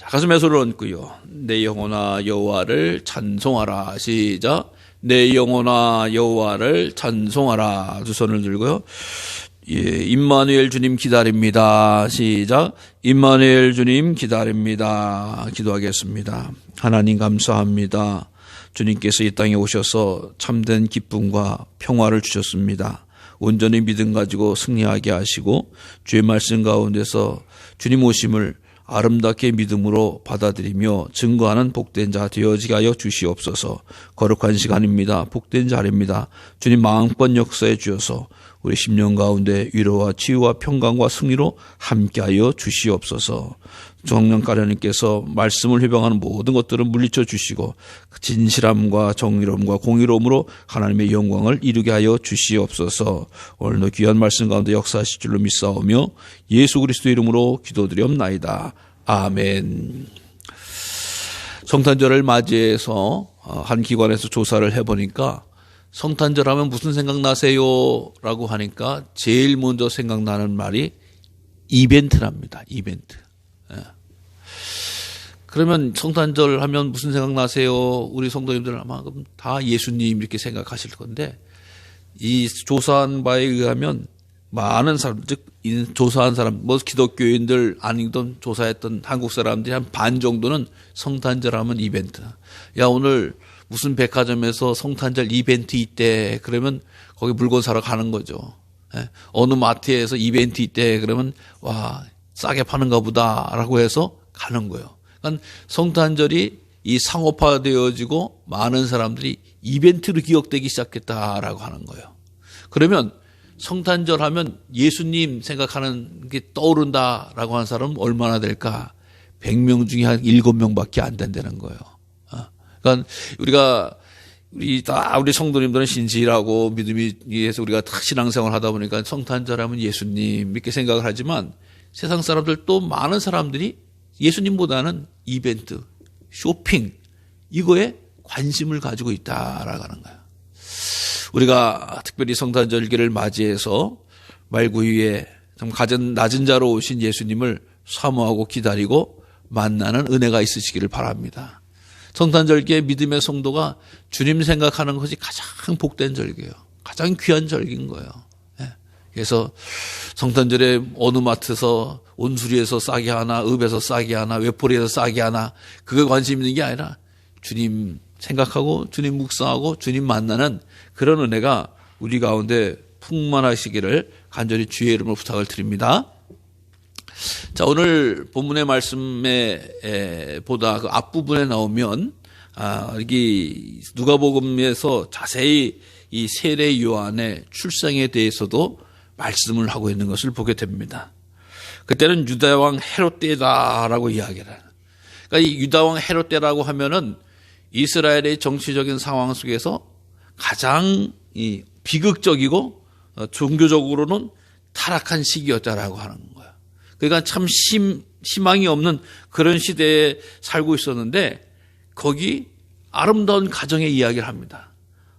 가슴에 손을 얹고요. 내 영혼아 여호와를 찬송하라. 시작. 내 영혼아 여호와를 찬송하라. 두 손을 들고요. 예, 임마누엘 주님 기다립니다. 시작. 임마누엘 주님 기다립니다. 기도하겠습니다. 하나님 감사합니다. 주님께서 이 땅에 오셔서 참된 기쁨과 평화를 주셨습니다. 온전히 믿음 가지고 승리하게 하시고 주의 말씀 가운데서 주님 오심을 아름답게 믿음으로 받아들이며 증거하는 복된 자 되어지게 하여 주시옵소서. 거룩한 시간입니다. 복된 자리입니다. 주님 마음껏 역사해 주셔서 우리 심령 가운데 위로와 치유와 평강과 승리로 함께하여 주시옵소서. 성령가령님께서 말씀을 회방하는 모든 것들을 물리쳐 주시고 진실함과 정의로움과 공의로움으로 하나님의 영광을 이루게 하여 주시옵소서. 오늘도 귀한 말씀 가운데 역사하실 줄로 믿사오며 예수 그리스도 이름으로 기도드리옵나이다. 아멘. 성탄절을 맞이해서 한 기관에서 조사를 해보니까 성탄절 하면 무슨 생각나세요? 라고 하니까 제일 먼저 생각나는 말이 이벤트랍니다. 이벤트. 그러면 성탄절 하면 무슨 생각나세요? 우리 성도님들은 아마 다 예수님 이렇게 생각하실 건데, 이 조사한 바에 의하면 많은 사람, 즉 조사한 사람, 뭐 기독교인들 아니던 조사했던 한국 사람들이 한 반 정도는 성탄절 하면 이벤트. 야, 오늘 무슨 백화점에서 성탄절 이벤트 있대. 그러면 거기 물건 사러 가는 거죠. 어느 마트에서 이벤트 있대. 그러면 와, 싸게 파는가 보다라고 해서 가는 거예요. 그러니까 성탄절이 이 상업화되어지고 많은 사람들이 이벤트로 기억되기 시작했다라고 하는 거예요. 그러면 성탄절 하면 예수님 생각하는 게 떠오른다라고 하는 사람은 얼마나 될까? 100명 중에 한 7명밖에 안 된다는 거예요. 그러니까 우리 성도님들은 신실하고 믿음이 위해서 우리가 다 신앙생활 하다 보니까 성탄절 하면 예수님 이렇게 생각을 하지만 세상 사람들 또 많은 사람들이 예수님보다는 이벤트, 쇼핑 이거에 관심을 가지고 있다라고 하는 거예요. 우리가 특별히 성탄절기를 맞이해서 말구유에 낮은 자로 오신 예수님을 사모하고 기다리고 만나는 은혜가 있으시기를 바랍니다. 성탄절기에 믿음의 성도가 주님 생각하는 것이 가장 복된 절기예요. 가장 귀한 절기인 거예요. 그래서 성탄절에 어느 마트에서 온수리에서 싸게 하나, 읍에서 싸게 하나, 외포리에서 싸게 하나 그게 관심 있는 게 아니라 주님 생각하고 주님 묵상하고 주님 만나는 그런 은혜가 우리 가운데 풍만하시기를 간절히 주의 이름으로 부탁을 드립니다. 자, 오늘 본문의 말씀에 보다 그 앞부분에 나오면 여기 누가복음에서 자세히 이 세례 요한의 출생에 대해서도 말씀을 하고 있는 것을 보게 됩니다. 그때는 유다 왕 헤롯 때다라고 이야기를 해요. 그러니까 이 유다 왕 헤롯 때라고 하면은 이스라엘의 정치적인 상황 속에서 가장 이 비극적이고 종교적으로는 타락한 시기였다라고 하는 거예요. 그러니까 참 희망이 없는 그런 시대에 살고 있었는데 거기 아름다운 가정의 이야기를 합니다.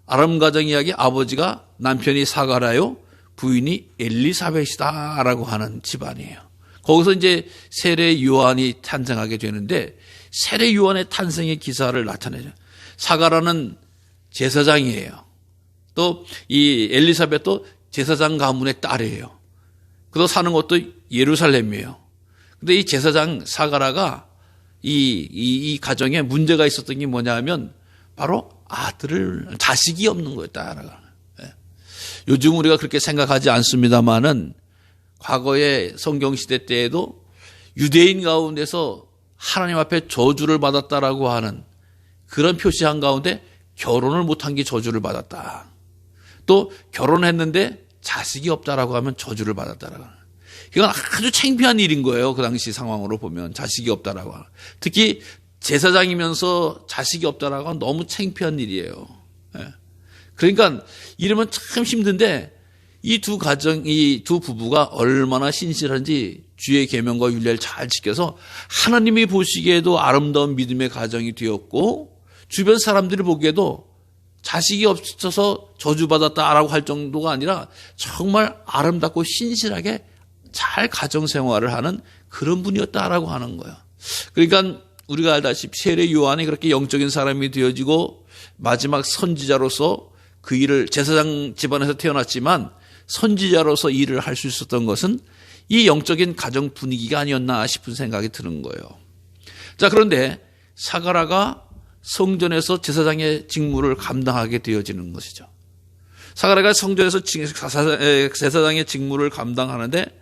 아름 가정 이야기 아버지가 남편이 사가라요, 부인이 엘리사벳이다라고 하는 집안이에요. 거기서 이제 세례 요한이 탄생하게 되는데 세례 요한의 탄생의 기사를 나타내죠. 사가라는 제사장이에요. 또 이 엘리사벳도 제사장 가문의 딸이에요. 그래서 사는 것도 예루살렘이에요. 근데 이 제사장 사가라가 이 가정에 문제가 있었던 게 뭐냐면 바로 자식이 없는 거였다. 요즘 우리가 그렇게 생각하지 않습니다만은 과거의 성경시대 때에도 유대인 가운데서 하나님 앞에 저주를 받았다라고 하는 그런 표시한 가운데 결혼을 못한 게 저주를 받았다. 또 결혼했는데 자식이 없다라고 하면 저주를 받았다라고 하는. 이건 아주 창피한 일인 거예요. 그 당시 상황으로 보면 자식이 없다라고 하는. 특히 제사장이면서 자식이 없다라고 하면 너무 창피한 일이에요. 그러니까 이러면 참 힘든데 이 두 부부가 얼마나 신실한지 주의 계명과 율례를 잘 지켜서 하나님이 보시기에도 아름다운 믿음의 가정이 되었고 주변 사람들이 보기에도 자식이 없어서 저주받았다라고 할 정도가 아니라 정말 아름답고 신실하게 잘 가정생활을 하는 그런 분이었다라고 하는 거예요. 그러니까 우리가 알다시피 세례 요한이 그렇게 영적인 사람이 되어지고 마지막 선지자로서 그 일을 제사장 집안에서 태어났지만 선지자로서 일을 할 수 있었던 것은 이 영적인 가정 분위기가 아니었나 싶은 생각이 드는 거예요. 자, 그런데 사가랴가 성전에서 제사장의 직무를 감당하게 되어지는 것이죠. 사가랴가 성전에서 제사장의 직무를 감당하는데,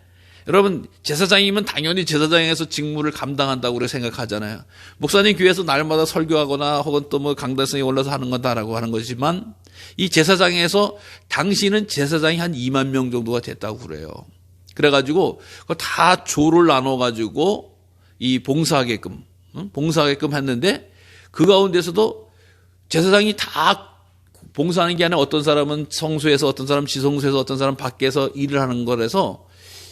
여러분, 제사장이면 당연히 제사장에서 직무를 감당한다고 우리가 생각하잖아요. 목사님 교회에서 날마다 설교하거나 혹은 또 뭐 강단성에 올라서 하는 거다라고 하는 것이지만, 이 제사장에서 당시는 제사장이 한 2만 명 정도가 됐다고 그래요. 그래가지고 그걸 다 조를 나눠가지고 이 봉사하게끔 했는데, 그 가운데서도 제사장이 다 봉사하는 게 아니라 어떤 사람은 성소에서, 어떤 사람은 지성소에서, 어떤 사람은 밖에서 일을 하는 거라서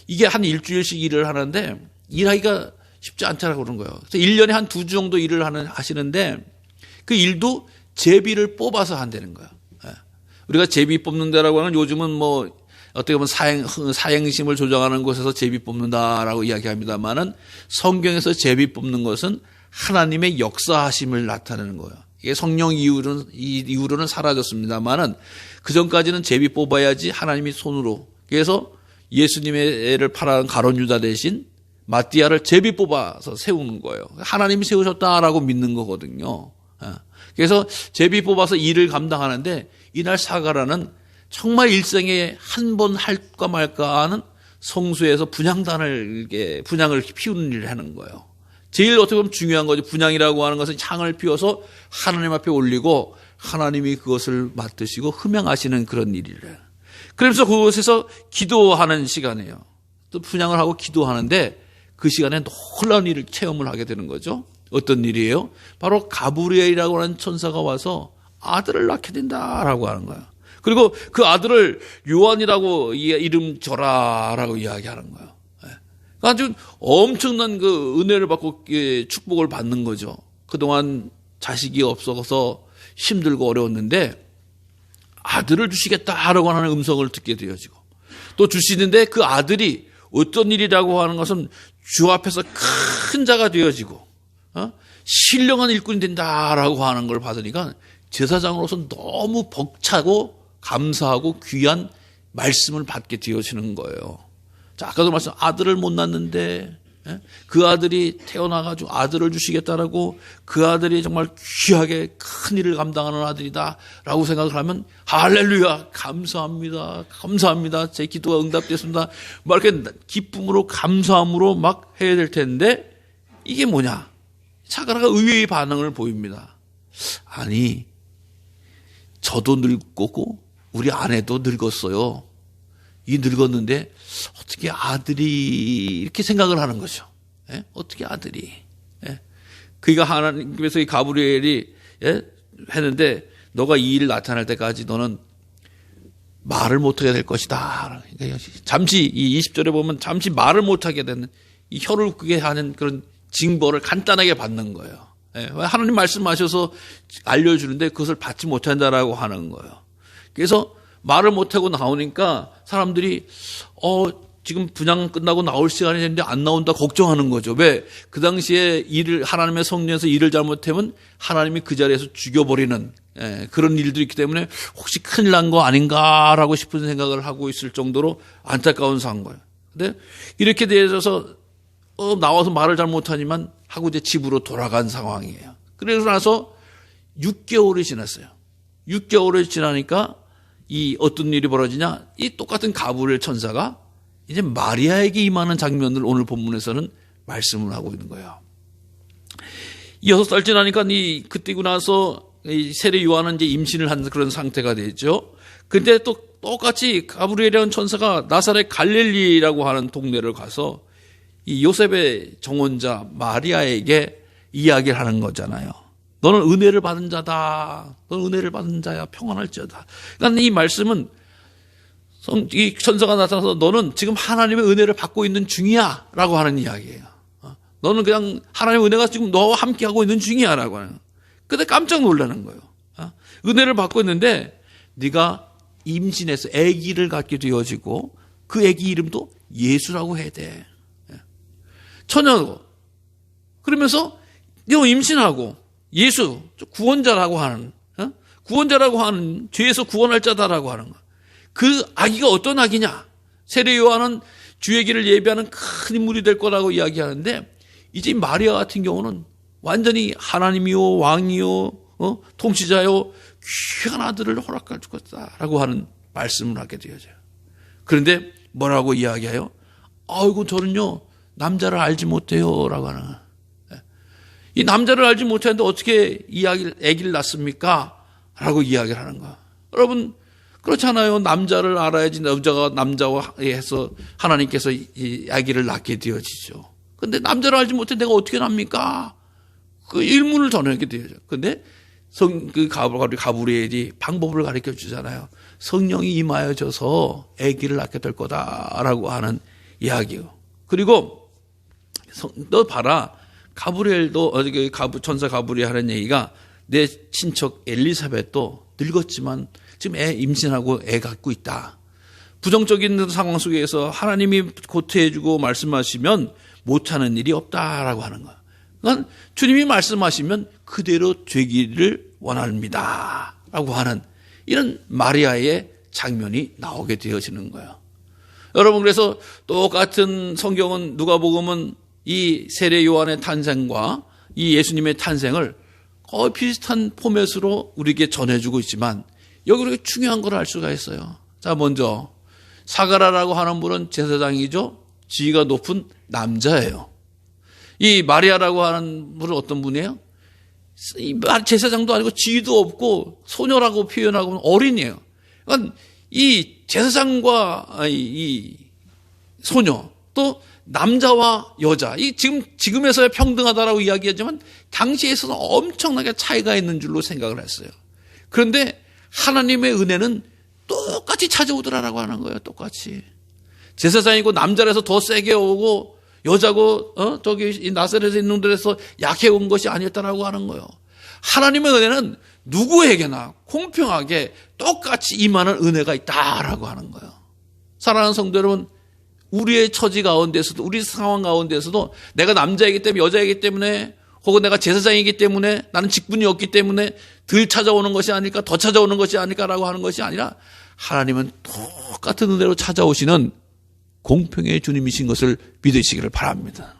이게 한 일주일씩 일을 하는데 일하기가 쉽지 않다라고 그러는 거예요. 그래서 1년에 한 2주 정도 일을 하시는데 그 일도 제비를 뽑아서 한다는 거예요. 우리가 제비 뽑는 데라고 하는, 요즘은 뭐 어떻게 보면 사행심을 조정하는 곳에서 제비 뽑는다라고 이야기합니다만은, 성경에서 제비 뽑는 것은 하나님의 역사하심을 나타내는 거예요. 이게 성령 이후로는 사라졌습니다만은 그 전까지는 제비 뽑아야지 하나님이 손으로. 그래서 예수님의 애를 팔아간 가룟 유다 대신 마띠아를 제비 뽑아서 세우는 거예요. 하나님이 세우셨다라고 믿는 거거든요. 그래서 제비 뽑아서 일을 감당하는데, 이날 사가랴는 정말 일생에 한 번 할까 말까 하는 성소에서 분향을 피우는 일을 하는 거예요. 제일 어떻게 보면 중요한 거죠. 분향이라고 하는 것은 향을 피워서 하나님 앞에 올리고 하나님이 그것을 맡으시고 흠양하시는 그런 일이래요. 그래서 그곳에서 기도하는 시간이에요. 또 분향을 하고 기도하는데 그 시간에 놀라운 일을 체험을 하게 되는 거죠. 어떤 일이에요? 바로 가브리엘이라고 하는 천사가 와서 아들을 낳게 된다라고 하는 거예요. 그리고 그 아들을 요한이라고 이름 줘라라고 이야기하는 거예요. 아주 엄청난 그 은혜를 받고 축복을 받는 거죠. 그동안 자식이 없어서 힘들고 어려웠는데 아들을 주시겠다라고 하는 음성을 듣게 되어지고, 또 주시는데 그 아들이 어떤 일이라고 하는 것은 주 앞에서 큰 자가 되어지고 신령한 일꾼이 된다라고 하는 걸 받으니까 제사장으로서 너무 벅차고 감사하고 귀한 말씀을 받게 되어지는 거예요. 자, 아까도 말씀, 아들을 못 낳는데 그 아들이 태어나가지고 아들을 주시겠다라고, 그 아들이 정말 귀하게 큰 일을 감당하는 아들이다라고 생각을 하면 할렐루야, 감사합니다, 감사합니다, 제 기도가 응답됐습니다, 막 이렇게 기쁨으로 감사함으로 막 해야 될 텐데, 이게 뭐냐? 사가랴가 의외의 반응을 보입니다. 아니, 저도 늙고 우리 아내도 늙었어요. 이 늙었는데 어떻게 아들이, 이렇게 생각을 하는 거죠. 예? 어떻게 아들이. 예? 그러니까 하나님께서 이 가브리엘이 했는데, 너가 이 일 나타날 때까지 너는 말을 못하게 될 것이다. 그러니까 잠시 이 20절에 보면 잠시 말을 못하게 되는, 이 혀를 끄게 하는 그런 징벌을 간단하게 받는 거예요. 예? 하나님 말씀하셔서 알려주는데 그것을 받지 못한다라고 하는 거예요. 그래서 말을 못하고 나오니까 사람들이 지금 분향 끝나고 나올 시간이 됐는데 안 나온다 걱정하는 거죠. 왜? 그 당시에 하나님의 성령에서 일을 잘못하면 하나님이 그 자리에서 죽여버리는 그런 일들이 있기 때문에 혹시 큰일 난 거 아닌가라고 싶은 생각을 하고 있을 정도로 안타까운 상황인 거예요. 근데 이렇게 되어서 나와서 말을 잘못하지만 하고 이제 집으로 돌아간 상황이에요. 그래서 나서 6개월이 지났어요. 6개월이 지나니까 이 어떤 일이 벌어지냐? 이 똑같은 가브리엘 천사가 이제 마리아에게 임하는 장면을 오늘 본문에서는 말씀을 하고 있는 거예요. 6살 지나니까 그때고 나서 이 세례 요한은 이제 임신을 한 그런 상태가 되죠. 근데 또 똑같이 가브리엘이라는 천사가 나사렛 갈릴리라고 하는 동네를 가서 이 요셉의 정혼자 마리아에게 이야기를 하는 거잖아요. 너는 은혜를 받은 자다. 너는 은혜를 받은 자야. 평안할지어다. 그러니까 이 말씀은 이 천사가 나타나서 너는 지금 하나님의 은혜를 받고 있는 중이야 라고 하는 이야기예요. 너는 그냥 하나님의 은혜가 지금 너와 함께하고 있는 중이야 라고 하는. 근데 깜짝 놀라는 거예요. 은혜를 받고 있는데 네가 임신해서 아기를 갖게 되어지고 그 아기 이름도 예수라고 해야 돼. 처녀고. 그러면서 너 임신하고 예수 구원자라고 하는 구원자라고 하는 죄에서 구원할 자다라고 하는 거. 그 아기가 어떤 아기냐? 세례 요한은 주의 길을 예비하는 큰 인물이 될 거라고 이야기하는데 이제 마리아 같은 경우는 완전히 하나님이요 왕이요 통치자요 귀한 아들을 허락할 것이다라고 하는 말씀을 하게 되어져요. 그런데 뭐라고 이야기해요? 아이고 저는요 남자를 알지 못해요라고 하는 거예요. 이 남자를 알지 못하는데 어떻게 이 아기를 낳습니까? 라고 이야기를 하는 거야. 여러분 그렇잖아요. 남자를 알아야지 남자와 해서 하나님께서 이 아기를 낳게 되어지죠. 근데 남자를 알지 못해 내가 어떻게 납니까? 그 일문을 전하게 되어져. 근데 가브리엘이 방법을 가르쳐 주잖아요. 성령이 임하여져서 아기를 낳게 될 거다라고 하는 이야기요. 그리고 너 봐라. 가브리엘도 천사 가브리엘 하는 얘기가 내 친척 엘리사벳도 늙었지만 지금 애 임신하고 애 갖고 있다. 부정적인 상황 속에서 하나님이 고태해주고 말씀하시면 못하는 일이 없다라고 하는 거야. 그러니까 주님이 말씀하시면 그대로 되기를 원합니다. 라고 하는 이런 마리아의 장면이 나오게 되어지는 거예요. 여러분 그래서 똑같은 성경은 누가복음은 이 세례 요한의 탄생과 이 예수님의 탄생을 거의 비슷한 포맷으로 우리에게 전해주고 있지만 여기 우리가 중요한 걸 알 수가 있어요. 자, 먼저 사가랴라고 하는 분은 제사장이죠. 지위가 높은 남자예요. 이 마리아라고 하는 분은 어떤 분이에요? 제사장도 아니고 지위도 없고 소녀라고 표현하고 어린이에요. 그러니까 이 제사장과 이 소녀 또 남자와 여자, 이 지금에서야 평등하다라고 이야기하지만 당시에서는 엄청나게 차이가 있는 줄로 생각을 했어요. 그런데 하나님의 은혜는 똑같이 찾아오더라라고 하는 거예요. 똑같이. 제사장이고 남자라서 더 세게 오고 여자고 저기 나사렛에 있는 데서 약해 온 것이 아니었다라고 하는 거예요. 하나님의 은혜는 누구에게나 공평하게 똑같이 임하는 은혜가 있다라고 하는 거예요. 사랑하는 성도 여러분, 우리의 처지 가운데서도 우리 상황 가운데서도 내가 남자이기 때문에 여자이기 때문에 혹은 내가 제사장이기 때문에 나는 직분이 없기 때문에 덜 찾아오는 것이 아닐까 더 찾아오는 것이 아닐까라고 하는 것이 아니라 하나님은 똑같은 은혜로 찾아오시는 공평의 주님이신 것을 믿으시기를 바랍니다.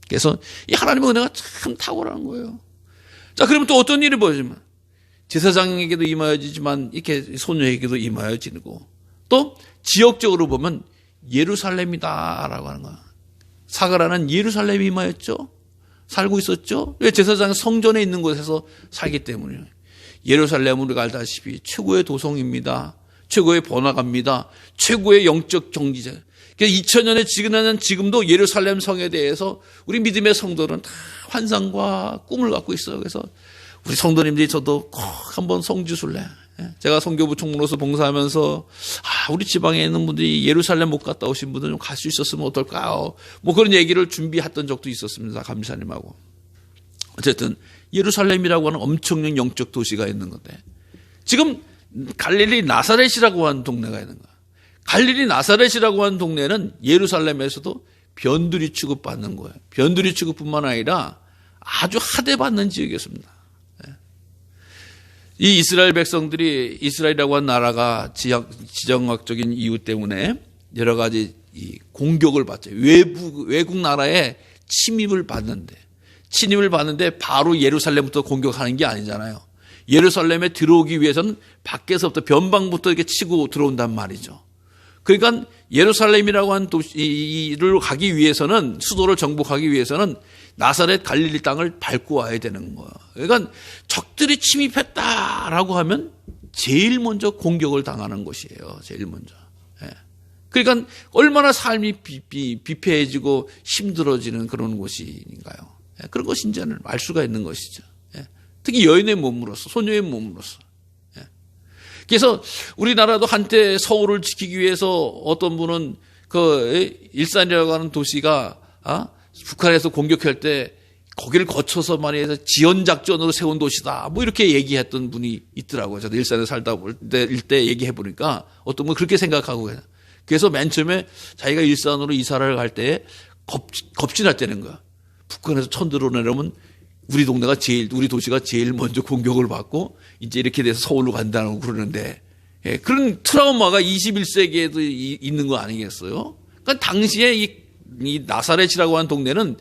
그래서 이 하나님의 은혜가 참 탁월한 거예요. 자, 그러면 또 어떤 일이 벌어지면 제사장에게도 임하여지지만 이렇게 소녀에게도 임하여지고 또 지역적으로 보면 예루살렘이다라고 하는 거야. 사가랴는 예루살렘이 임하였죠. 살고 있었죠. 왜? 제사장은 성전에 있는 곳에서 살기 때문이에요. 예루살렘은 우리가 알다시피 최고의 도성입니다. 최고의 번화가입니다. 최고의 영적 경지자. 2000년에 지나는 지금도 예루살렘 성에 대해서 우리 믿음의 성도는 다 환상과 꿈을 갖고 있어요. 그래서 우리 성도님들이 저도 꼭 한번 성지순례. 제가 성교부 총무로서 봉사하면서 우리 지방에 있는 분들이 예루살렘 못 갔다 오신 분들은 좀 갈 수 있었으면 어떨까요? 뭐 그런 얘기를 준비했던 적도 있었습니다. 감사님하고. 어쨌든 예루살렘이라고 하는 엄청난 영적 도시가 있는 건데 지금 갈릴리 나사렛이라고 하는 동네가 있는 거야. 갈릴리 나사렛이라고 하는 동네는 예루살렘에서도 변두리 취급받는 거예요. 변두리 취급뿐만 아니라 아주 하대받는 지역이었습니다. 이 이스라엘 백성들이 이스라엘이라고 하는 나라가 지정학적인 이유 때문에 여러 가지 공격을 받죠. 외국 나라에 침입을 받는데 바로 예루살렘부터 공격하는 게 아니잖아요. 예루살렘에 들어오기 위해서는 밖에서부터 변방부터 이렇게 치고 들어온단 말이죠. 그러니까 예루살렘이라고 하는 도시를 가기 위해서는 수도를 정복하기 위해서는 나사렛 갈릴리 땅을 밟고 와야 되는 거예요. 그러니까 적들이 침입했다라고 하면 제일 먼저 공격을 당하는 곳이에요. 제일 먼저. 그러니까 얼마나 삶이 비폐해지고 힘들어지는 그런 곳인가요? 그런 것인지는 알 수가 있는 것이죠. 특히 여인의 몸으로서, 소녀의 몸으로서. 그래서 우리나라도 한때 서울을 지키기 위해서 어떤 분은 그 일산이라고 하는 도시가 북한에서 공격할 때 거기를 거쳐서 말해서 지연작전으로 세운 도시다. 뭐 이렇게 얘기했던 분이 있더라고요. 저도 일산에 살다 볼 때 얘기해 보니까 어떤 분 그렇게 생각하고 그래요. 그래서 맨 처음에 자기가 일산으로 이사를 갈 때 겁진했다는 거야. 북한에서 천들어 내려면 우리 도시가 제일 먼저 공격을 받고 이제 이렇게 돼서 서울로 간다고 그러는데, 예, 그런 트라우마가 21세기에도 있는 거 아니겠어요? 그러니까 당시에 이 나사렛이라고 하는 동네는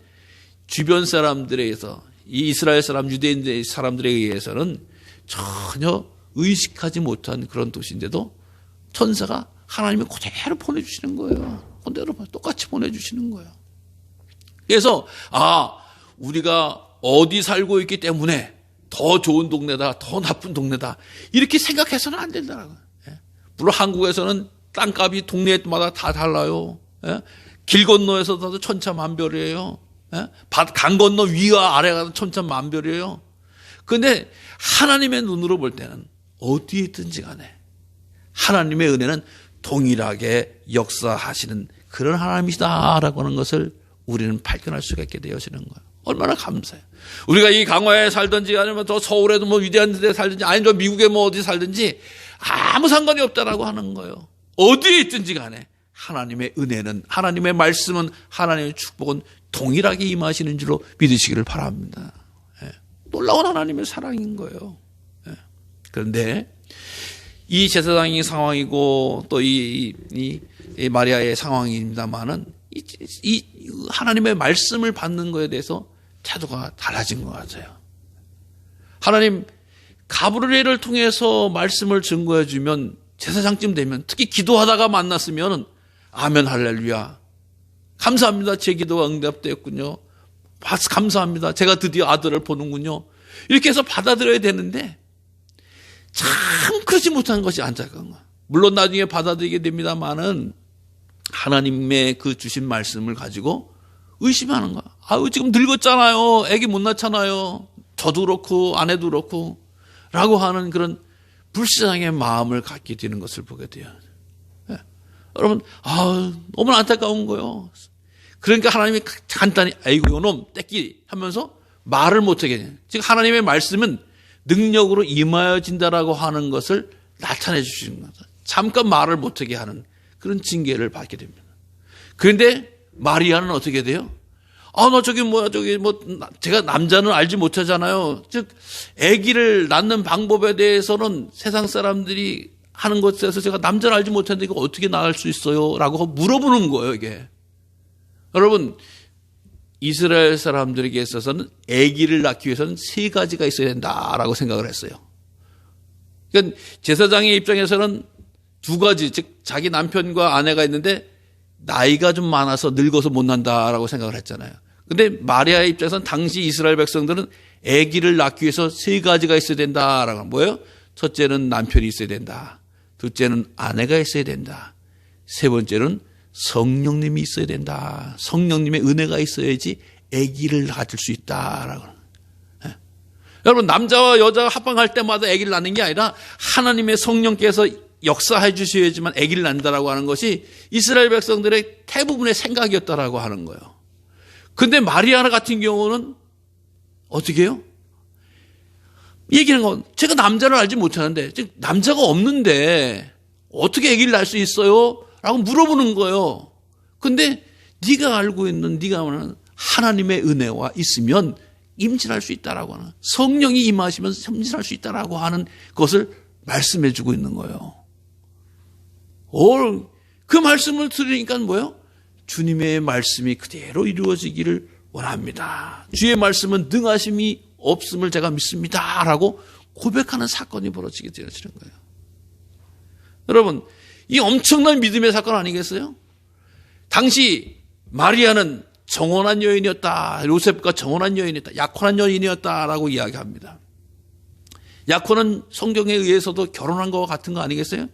주변 사람들에 의해서, 이 이스라엘 사람, 유대인 사람들에 의해서는 전혀 의식하지 못한 그런 도시인데도 천사가 하나님이 그대로 보내주시는 거예요. 그대로 똑같이 보내주시는 거예요. 그래서 우리가 어디 살고 있기 때문에 더 좋은 동네다, 더 나쁜 동네다, 이렇게 생각해서는 안 된다는 거예요. 물론 한국에서는 땅값이 동네마다 다 달라요. 길 건너에서도 천차만별이에요. 강 건너 위와 아래가 천차만별이에요. 그런데 하나님의 눈으로 볼 때는 어디에 있든지 간에 하나님의 은혜는 동일하게 역사하시는 그런 하나님이시다라고 하는 것을 우리는 발견할 수가 있게 되어지는 거예요. 얼마나 감사해요. 우리가 이 강화에 살든지 아니면 저 서울에도 뭐 위대한 데 살든지 아니면 저 미국에 뭐 어디 살든지 아무 상관이 없다라고 하는 거예요. 어디에 있든지 간에 하나님의 은혜는, 하나님의 말씀은, 하나님의 축복은 동일하게 임하시는 줄로 믿으시기를 바랍니다. 놀라운 하나님의 사랑인 거예요. 그런데 이 제사장의 상황이고 또 이 마리아의 상황입니다만은 이 하나님의 말씀을 받는 것에 대해서 태도가 달라진 것 같아요. 하나님 가브리엘을 통해서 말씀을 증거해 주면 제사장쯤 되면, 특히 기도하다가 만났으면 아멘 할렐루야, 감사합니다, 제 기도가 응답되었군요, 감사합니다, 제가 드디어 아들을 보는군요, 이렇게 해서 받아들여야 되는데 참 그렇지 못한 것이 안타까운 거예요. 물론 나중에 받아들이게 됩니다만은 하나님의 그 주신 말씀을 가지고 의심하는 거야. 지금 늙었잖아요, 애기 못 낳잖아요, 저도 그렇고 아내도 그렇고 라고 하는 그런 불쌍의 마음을 갖게 되는 것을 보게 돼요. 여러분, 너무 안타까운 거예요. 그러니까 하나님이 간단히 아이고 요놈 떼끼 하면서 말을 못하게 해요. 즉 하나님의 말씀은 능력으로 임하여진다라고 하는 것을 나타내 주시는 거죠. 잠깐 말을 못하게 하는 그런 징계를 받게 됩니다. 그런데 마리아는 어떻게 돼요? 제가 남자는 알지 못하잖아요. 즉 아기를 낳는 방법에 대해서는 세상 사람들이 하는 것에서 제가 남자를 알지 못하는데 이거 어떻게 낳을 수 있어요? 라고 물어보는 거예요, 이게. 여러분, 이스라엘 사람들에게 있어서는 아기를 낳기 위해서는 3가지가 있어야 된다라고 생각을 했어요. 그러니까 제사장의 입장에서는 2가지, 즉 자기 남편과 아내가 있는데 나이가 좀 많아서 늙어서 못 난다라고 생각을 했잖아요. 근데 마리아의 입장에서는 당시 이스라엘 백성들은 아기를 낳기 위해서 3가지가 있어야 된다라고. 뭐예요? 첫째는 남편이 있어야 된다. 둘째는 아내가 있어야 된다. 세 번째는 성령님이 있어야 된다. 성령님의 은혜가 있어야지 아기를 가질 수 있다라고. 여러분, 남자와 여자가 합방할 때마다 아기를 낳는 게 아니라 하나님의 성령께서 역사해 주셔야지만 아기를 낳는다라고 하는 것이 이스라엘 백성들의 대부분의 생각이었다라고 하는 거예요. 근데 마리아 같은 경우는 어떻게 해요? 얘기하는 건 제가 남자를 알지 못하는데, 즉 남자가 없는데 어떻게 아기를 낳을 수 있어요? 라고 물어보는 거예요. 근데 네가 알고 있는, 네가 아는 하나님의 은혜와 있으면 임신할 수 있다라고 하는, 성령이 임하시면 임신할 수 있다라고 하는 것을 말씀해 주고 있는 거예요. 그 말씀을 들으니까 뭐예요? 주님의 말씀이 그대로 이루어지기를 원합니다. 주의 말씀은 능하심이 없음을 제가 믿습니다. 라고 고백하는 사건이 벌어지게 되어지는 거예요. 여러분, 이 엄청난 믿음의 사건 아니겠어요? 당시 마리아는 정혼한 여인이었다. 요셉과 정혼한 여인이었다. 약혼한 여인이었다라고 이야기합니다. 약혼은 성경에 의해서도 결혼한 것과 같은 거 아니겠어요?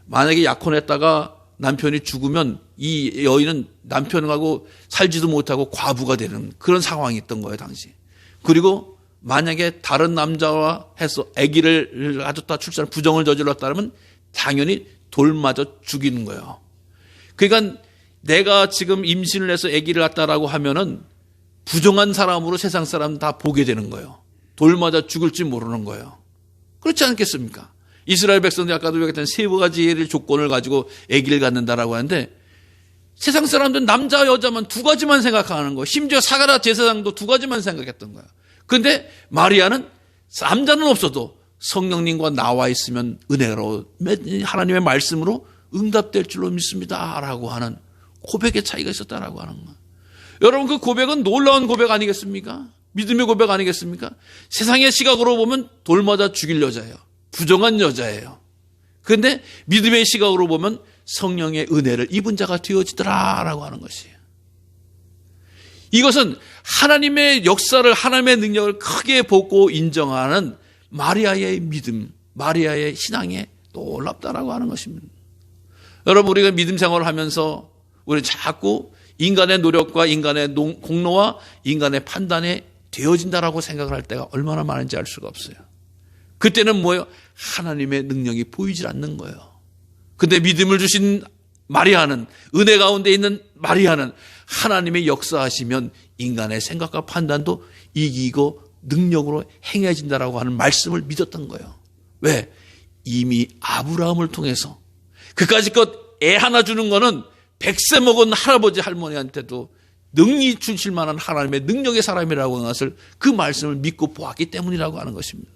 만약에 약혼했다가 남편이 죽으면 이 여인은 남편하고 살지도 못하고 과부가 되는 그런 상황이 있던 거예요, 당시. 그리고 만약에 다른 남자와 해서 아기를 가졌다 출산 부정을 저질렀다면 당연히 돌 맞아 죽이는 거예요. 그러니까 내가 지금 임신을 해서 아기를 낳았다라고 하면은 부정한 사람으로 세상 사람 다 보게 되는 거예요. 돌 맞아 죽을지 모르는 거예요. 그렇지 않겠습니까? 이스라엘 백성들이 아까도 얘기했던 3가지의 조건을 가지고 아기를 갖는다라고 하는데 세상 사람들은 남자 여자만 두 가지만 생각하는 거예요. 심지어 사가랴 제사장도 두 가지만 생각했던 거예요. 그런데 마리아는 남자는 없어도 성령님과 나와 있으면 은혜로 하나님의 말씀으로 응답될 줄로 믿습니다 라고 하는 고백의 차이가 있었다라고 하는 거예요. 여러분, 그 고백은 놀라운 고백 아니겠습니까? 믿음의 고백 아니겠습니까? 세상의 시각으로 보면 돌 맞아 죽일 여자예요. 부정한 여자예요. 그런데 믿음의 시각으로 보면 성령의 은혜를 입은 자가 되어지더라라고 하는 것이에요. 이것은 하나님의 역사를, 하나님의 능력을 크게 보고 인정하는 마리아의 믿음, 마리아의 신앙에 놀랍다라고 하는 것입니다. 여러분, 우리가 믿음 생활을 하면서 우리는 자꾸 인간의 노력과 인간의 공로와 인간의 판단에 되어진다라고 생각을 할 때가 얼마나 많은지 알 수가 없어요. 그때는 뭐예요? 하나님의 능력이 보이질 않는 거예요. 근데 믿음을 주신 마리아는, 은혜 가운데 있는 마리아는 하나님의 역사하시면 인간의 생각과 판단도 이기고 능력으로 행해진다라고 하는 말씀을 믿었던 거예요. 왜? 이미 아브라함을 통해서 그까짓 애 하나 주는 거는 100세 먹은 할아버지 할머니한테도 능히 주실 만한 하나님의 능력의 사람이라고 하는 것을, 그 말씀을 믿고 보았기 때문이라고 하는 것입니다.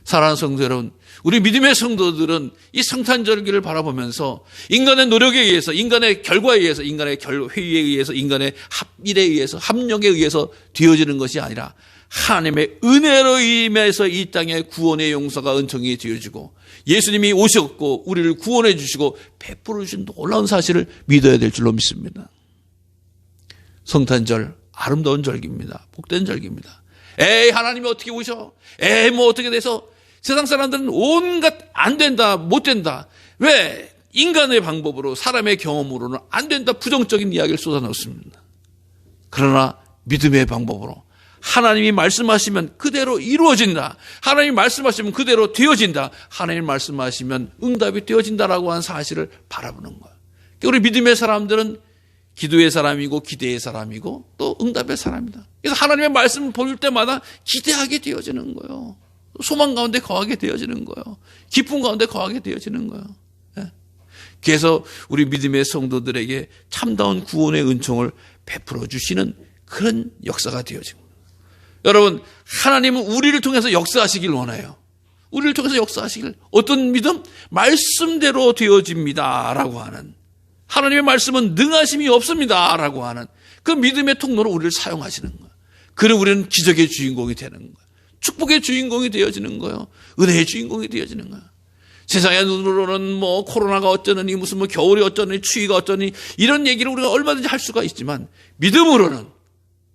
사랑하는 성도 여러분, 우리 믿음의 성도들은 이 성탄절기를 바라보면서 인간의 노력에 의해서, 인간의 결과에 의해서, 인간의 회의에 의해서, 인간의 합일에 의해서, 합력에 의해서 되어지는 것이 아니라 하나님의 은혜로 임해서 이 땅에 구원의 용서가 은총이 되어지고 예수님이 오셨고 우리를 구원해 주시고 베풀어 주신 놀라운 사실을 믿어야 될 줄로 믿습니다. 성탄절 아름다운 절기입니다. 복된 절기입니다. 에이, 하나님이 어떻게 오셔? 에이, 뭐 어떻게 돼서? 세상 사람들은 온갖 안 된다, 못 된다. 왜? 인간의 방법으로, 사람의 경험으로는 안 된다, 부정적인 이야기를 쏟아넣습니다. 그러나 믿음의 방법으로 하나님이 말씀하시면 그대로 이루어진다. 하나님이 말씀하시면 그대로 되어진다. 하나님이 말씀하시면 응답이 되어진다라고 하는 사실을 바라보는 거예요. 우리 믿음의 사람들은 기도의 사람이고 기대의 사람이고 또 응답의 사람이다. 그래서 하나님의 말씀을 볼 때마다 기대하게 되어지는 거예요. 소망 가운데 거하게 되어지는 거예요. 기쁨 가운데 거하게 되어지는 거예요. 그래서 우리 믿음의 성도들에게 참다운 구원의 은총을 베풀어 주시는 그런 역사가 되어집니다. 여러분, 하나님은 우리를 통해서 역사하시길 원해요. 우리를 통해서 역사하시길. 어떤 믿음? 말씀대로 되어집니다 라고 하는, 하나님의 말씀은 능하심이 없습니다 라고 하는 그 믿음의 통로로 우리를 사용하시는 거예요. 그리고 우리는 기적의 주인공이 되는 거예요. 축복의 주인공이 되어지는 거예요. 은혜의 주인공이 되어지는 거예요. 세상의 눈으로는 뭐 코로나가 어쩌느니, 무슨 뭐 겨울이 어쩌느니, 추위가 어쩌느니, 이런 얘기를 우리가 얼마든지 할 수가 있지만 믿음으로는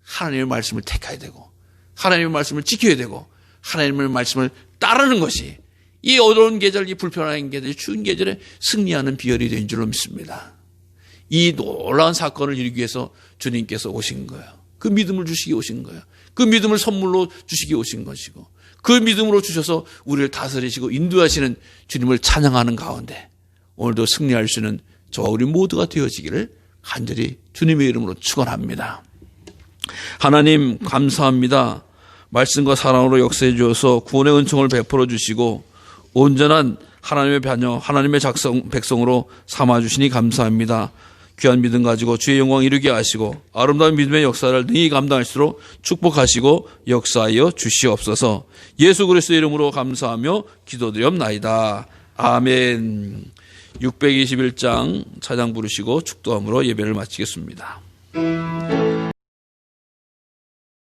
하나님의 말씀을 택해야 되고 하나님의 말씀을 지켜야 되고 하나님의 말씀을 따르는 것이 이 어려운 계절, 이 불편한 계절, 추운 계절에 승리하는 비결이 된 줄로 믿습니다. 이 놀라운 사건을 이루기 위해서 주님께서 오신 거예요. 그 믿음을 주시기 오신 거예요. 그 믿음을 선물로 주시기 오신 것이고 그 믿음으로 주셔서 우리를 다스리시고 인도하시는 주님을 찬양하는 가운데 오늘도 승리할 수 있는 저와 우리 모두가 되어지기를 간절히 주님의 이름으로 축원합니다. 하나님 감사합니다. 말씀과 사랑으로 역사해 주셔서 구원의 은총을 베풀어 주시고 온전한 하나님의 자녀, 하나님의 백성으로 삼아 주시니 감사합니다. 귀한 믿음 가지고 주의 영광 이루게 하시고 아름다운 믿음의 역사를 능히 감당할수록 축복하시고 역사하여 주시옵소서. 예수 그리스도의 이름으로 감사하며 기도드리옵나이다. 아멘. 621장 찬양 부르시고 축도함으로 예배를 마치겠습니다.